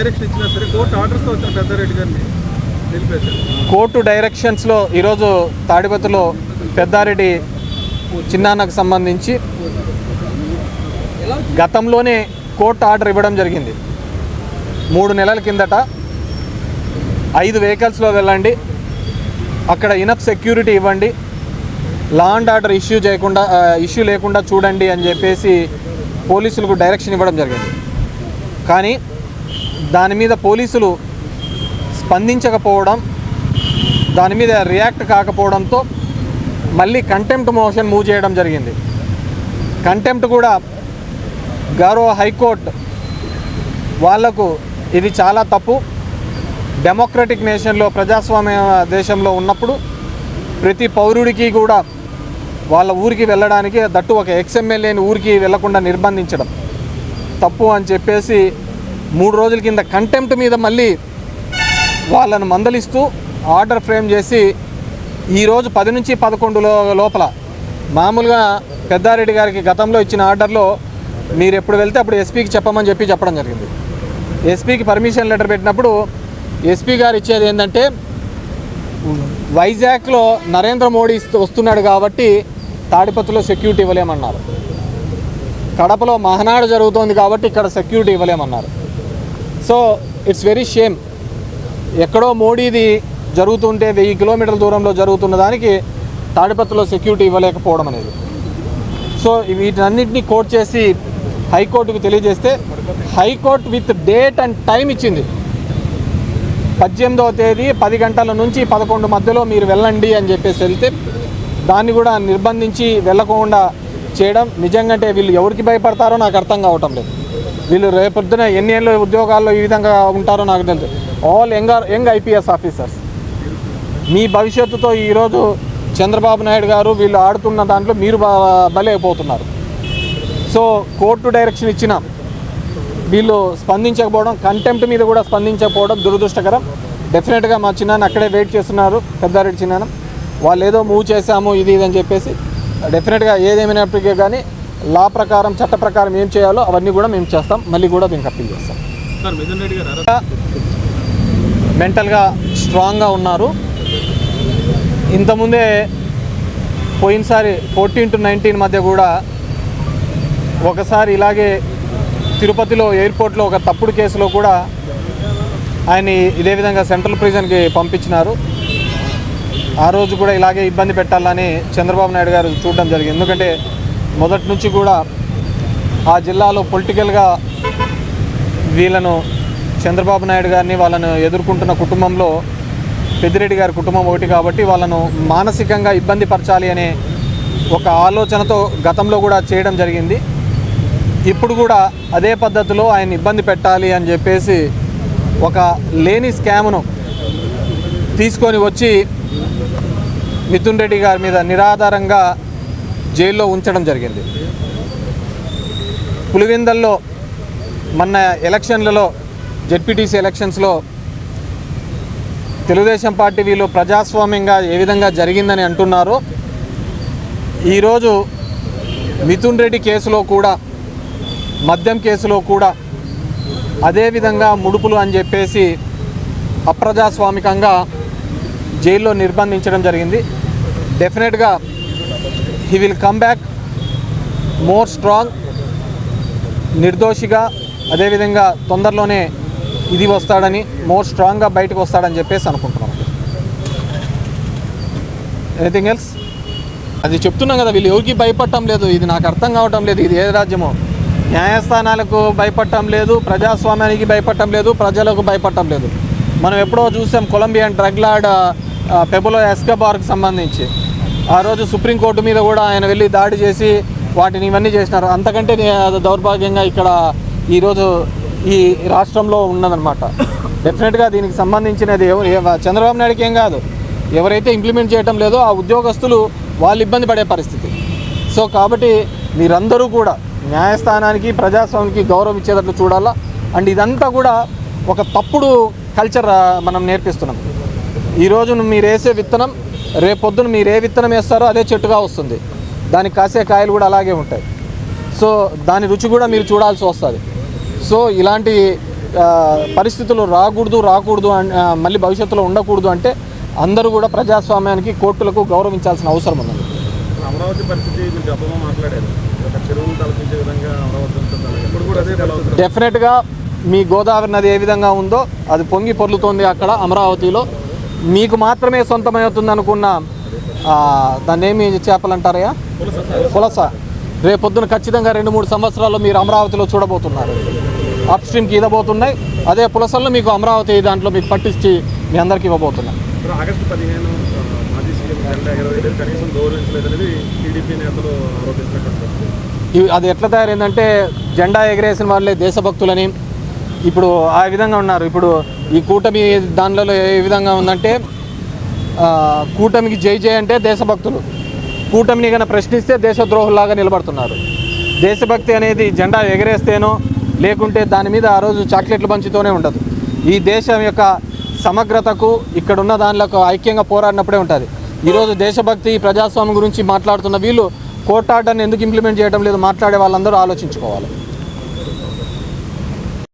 Direction ఇచ్చినా సరే court ఆర్డర్స్తో వచ్చిన పెద్దారెడ్డి గారిని నిలిపేశారు. కోర్టు డైరెక్షన్స్లో ఈరోజు తాడిపత్రిలో పెద్దారెడ్డి చిన్నాన్నకు సంబంధించి గతంలోనే కోర్టు ఆర్డర్ ఇవ్వడం జరిగింది. 3 నెలల కిందట 5 వెహికల్స్లో వెళ్ళండి, అక్కడ ఇనఫ్ సెక్యూరిటీ ఇవ్వండి, లా అండ్ ఆర్డర్ ఇష్యూ లేకుండా చూడండి అని చెప్పేసి పోలీసులకు డైరెక్షన్ ఇవ్వడం జరిగింది. కానీ దాని మీద పోలీసులు స్పందించకపోవడం, దాని మీద రియాక్ట్ కాకపోవడంతో మళ్ళీ కంటెంప్ట్ మోషన్ మూవ్ చేయడం జరిగింది. కంటెంప్ట్ కూడా గౌరవ హైకోర్టు వాళ్లకు ఇది చాలా తప్పు, డెమోక్రటిక్ నేషన్లో ప్రజాస్వామ్య దేశంలో ఉన్నప్పుడు ప్రతి పౌరుడికి కూడా వాళ్ళ ఊరికి వెళ్ళడానికి, దట్టు ఒక ఎక్స్ఎమ్మెల్యేని ఊరికి వెళ్లకుండా నిర్బంధించడం తప్పు అని చెప్పేసి 3 రోజుల కింద కంటెంప్ట్ మీద మళ్ళీ వాళ్ళను మందలిస్తూ ఆర్డర్ ఫ్రేమ్ చేసి ఈరోజు 10 నుంచి 11 లోపల మామూలుగా పెద్దారెడ్డి గారికి గతంలో ఇచ్చిన ఆర్డర్లో మీరు ఎప్పుడు వెళ్తే అప్పుడు ఎస్పీకి చెప్పమని చెప్పడం జరిగింది. ఎస్పీకి పర్మిషన్ లెటర్ పెట్టినప్పుడు ఎస్పీ గారు ఇచ్చేది ఏంటంటే వైజాగ్లో నరేంద్ర మోడీ వస్తున్నాడు కాబట్టి తాడిపత్రిలో సెక్యూరిటీ ఇవ్వలేమన్నారు, కడపలో మహానాడు జరుగుతోంది కాబట్టి ఇక్కడ సెక్యూరిటీ ఇవ్వలేమన్నారు. సో ఇట్స్ వెరీ షేమ్, ఎక్కడో మోడీది జరుగుతుంటే 1000 కిలోమీటర్ల దూరంలో జరుగుతున్న దానికి తాడిపత్రిలో సెక్యూరిటీ ఇవ్వలేకపోవడం అనేది. సో వీటన్నింటినీ కోర్టు చేసి హైకోర్టుకు తెలియజేస్తే high court with date and time ఇచ్చింది. 18వ తేదీ 10 గంటల నుంచి 11 మధ్యలో మీరు వెళ్ళండి అని చెప్పేసి వెళ్తే దాన్ని కూడా నిర్బంధించి వెళ్ళకుండా చేయడం నిజంగా వీళ్ళు ఎవరికి భయపడతారో నాకు అర్థం కావటం లేదు. వీళ్ళు రేపొద్దున ఎన్ని ఏళ్ళు ఉద్యోగాల్లో ఈ విధంగా ఉంటారో నాకు తెలుసు. All young IPS officers. మీ భవిష్యత్తుతో ఈరోజు చంద్రబాబు నాయుడు గారు వీళ్ళు ఆడుతున్న దాంట్లో మీరు బలైపోతున్నారు. సో కోర్టు డైరెక్షన్ ఇచ్చిన వీళ్ళు స్పందించకపోవడం, కంటెంప్ట్ మీద కూడా స్పందించకపోవడం దురదృష్టకరం. డెఫినెట్గా మా చిన్నాన్న అక్కడే వెయిట్ చేస్తున్నారు, పెద్దారెడ్డి చిన్నాన్న. వాళ్ళు ఏదో మూవ్ చేశాము ఇది అని చెప్పేసి డెఫినెట్గా ఏదేమైనప్పటికీ కానీ లా ప్రకారం చట్ట ప్రకారం ఏం చేయాలో అవన్నీ కూడా మేము చేస్తాం. మళ్ళీ కూడా దీనికి అప్పీల్ చేస్తాం. మెంటల్గా స్ట్రాంగ్గా ఉన్నారు. ఇంతకుముందే పోయినసారి 14 to 19 మధ్య కూడా ఒకసారి ఇలాగే తిరుపతిలో ఎయిర్పోర్ట్లో ఒక తప్పుడు కేసులో కూడా ఆయన ఇదే విధంగా సెంట్రల్ ప్రిజన్కి పంపించినారు. ఆ రోజు కూడా ఇలాగే ఇబ్బంది పెట్టాలని చంద్రబాబు నాయుడు గారు చూడడం జరిగింది. ఎందుకంటే మొదటి నుంచి కూడా ఆ జిల్లాలో పొలిటికల్గా వీళ్ళను చంద్రబాబు నాయుడు గారిని వాళ్ళను ఎదుర్కొంటున్న కుటుంబంలో పెద్దిరెడ్డి గారి కుటుంబం ఒకటి కాబట్టి వాళ్ళను మానసికంగా ఇబ్బంది పరచాలి అనే ఒక ఆలోచనతో గతంలో కూడా చేయడం జరిగింది. ఇప్పుడు కూడా అదే పద్ధతిలో ఆయన ఇబ్బంది పెట్టాలి అని చెప్పేసి ఒక లేని స్కామ్ను తీసుకొని వచ్చి మిథున్ రెడ్డి గారి మీద నిరాధారంగా జైల్లో ఉంచడం జరిగింది. పులివెందల్లో మొన్న ఎలక్షన్లలో జెడ్పీటీసీ ఎలక్షన్స్లో తెలుగుదేశం పార్టీ వీళ్ళు ప్రజాస్వామ్యంగా ఏ విధంగా జరిగిందని అంటున్నారో ఈరోజు మిథున్ రెడ్డి కేసులో కూడా, మద్యం కేసులో కూడా అదేవిధంగా ముడుపులు అని చెప్పేసి అప్రజాస్వామికంగా జైల్లో నిర్బంధించడం జరిగింది. డెఫినెట్గా he will come back more strong, నిర్దోషిగా, అదేవిధంగా తొందరలోనే ఇది వస్తాడని, మోర్ స్ట్రాంగ్గా బయటకు వస్తాడని చెప్పేసి అనుకుంటున్నాం. Anything else? అది చెప్తున్నాం కదా, వీళ్ళు ఎవరికి భయపడటం లేదు. ఇది నాకు అర్థం కావటం లేదు. ఇది ఏ రాజ్యమో? న్యాయస్థానాలకు భయపడటం లేదు, ప్రజాస్వామ్యానికి భయపడటం లేదు, ప్రజలకు భయపడటం లేదు. మనం ఎప్పుడో చూసాం కొలంబియన్ డ్రగ్ లార్డ్ పెబులో ఎస్కోబార్కి సంబంధించి. ఆ రోజు సుప్రీంకోర్టు మీద కూడా ఆయన వెళ్ళి దాడి చేసి వాటిని ఇవన్నీ చేసినారు. అంతకంటే దౌర్భాగ్యంగా ఇక్కడ ఈరోజు ఈ రాష్ట్రంలో ఉన్నదన్నమాట. డెఫినెట్గా దీనికి సంబంధించినది చంద్రబాబు నాయుడుకి ఏం కాదు, ఎవరైతే ఇంప్లిమెంట్ చేయటం లేదో ఆ ఉద్యోగస్తులు వాళ్ళు ఇబ్బంది పడే పరిస్థితి. సో కాబట్టి మీరందరూ కూడా న్యాయస్థానానికి, ప్రజాస్వామ్యానికి గౌరవం ఇచ్చేటట్లు చూడాలా. అండ్ ఇదంతా కూడా ఒక తప్పుడు కల్చర్ మనం నేర్పిస్తున్నాం. ఈరోజు మీరు వేసే విత్తనం రేపొద్దున మీరు ఏ విత్తనం వేస్తారో అదే చెట్టుగా వస్తుంది, దానికి కాసే కాయలు కూడా అలాగే ఉంటాయి. సో దాని రుచి కూడా మీరు చూడాల్సి వస్తుంది. సో ఇలాంటి పరిస్థితులు రాకూడదు మళ్ళీ భవిష్యత్తులో ఉండకూడదు అంటే అందరూ కూడా ప్రజాస్వామ్యానికి కోర్టులకు గౌరవించాల్సిన అవసరం ఉన్నది. అమరావతి పరిస్థితి మీరు గొప్పగా మాట్లాడారు, ఒక చెరువులు తలపించే విధంగా అమరావతి ఉంటుంది, ఇప్పుడు కూడా అదే అవుతుంది. డెఫినెట్గా మీ గోదావరి నది ఏ విధంగా ఉందో అది పొంగి పొర్లుతోంది అక్కడ అమరావతిలో. మీకు మాత్రమే సొంతమవుతుంది అనుకున్న దాన్ని ఏమి చేపలు అంటారయ్యా, పులస, రేపొద్దున ఖచ్చితంగా 2-3 సంవత్సరాల్లో మీరు అమరావతిలో చూడబోతున్నారు. అప్ స్ట్రీమ్కి ఇదబోతున్నాయి, అదే పులసల్లో మీకు అమరావతి దాంట్లో మీకు పట్టించి మీ అందరికీ ఇవ్వబోతున్నాయి. ఆగస్టు 15 మాజీ సీఎం జెండా ఎగరవేయలేదు, కనీసం గౌరవించలేదనేది టీడీపీ నేతలు ఆరోపిస్తున్నట్టు. అది ఎట్లా తయారైందంటే జెండా ఎగరేసిన వాళ్ళే దేశభక్తులని ఇప్పుడు ఆ విధంగా ఉన్నారు. ఇప్పుడు ఈ కూటమి దానిలో ఏ విధంగా ఉందంటే కూటమికి జై జై అంటే దేశభక్తులు, కూటమిని కన్నా ప్రశ్నిస్తే దేశద్రోహుల్లాగా నిలబడుతున్నారు. దేశభక్తి అనేది జెండా ఎగరేస్తేనో లేకుంటే దాని మీద ఆ రోజు చాక్లెట్లు పంచుతూనే ఉండదు. ఈ దేశం యొక్క సమగ్రతకు ఇక్కడున్న దానిలో ఐక్యంగా పోరాడినప్పుడే ఉంటుంది. ఈరోజు దేశభక్తి ప్రజాస్వామ్యం గురించి మాట్లాడుతున్న వీళ్ళు కోర్టు ఆర్డర్ని ఎందుకు ఇంప్లిమెంట్ చేయడం లేదు, మాట్లాడే వాళ్ళందరూ ఆలోచించుకోవాలి.